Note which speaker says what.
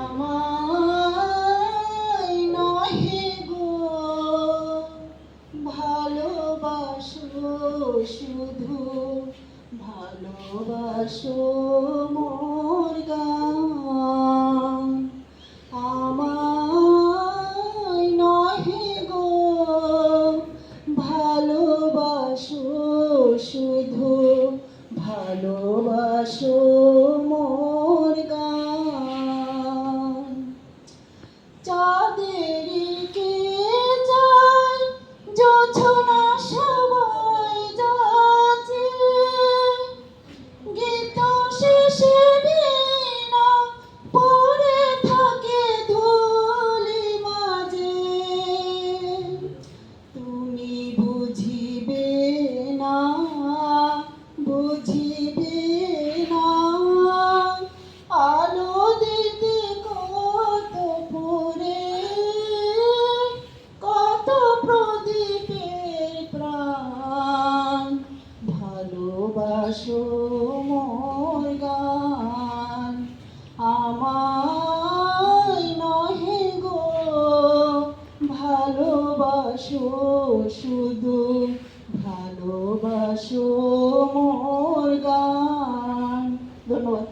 Speaker 1: আমায় নহে গো ভালোবাসো, শুধু ভালোবাসো মোর গান। আমায় নহে গো ভালোবাসো, শুধু ভালোবাসো মোর গান। চাঁদেরকে চাই জোছনা সবাই যাচ্ছে, গীত শেষে বীণা পড়ে থাকে ধুলি মাঝে। তুমি বুঝিবে না, বুঝিবে না, আলো দিতে কত পড়ে, কত প্রদীপের প্রাণ। ভালোবাসো মোর গান। আমায় নহে গো ভালোবাসো, শুধু ভালোবাসো মোর গান। ধন্যবাদ।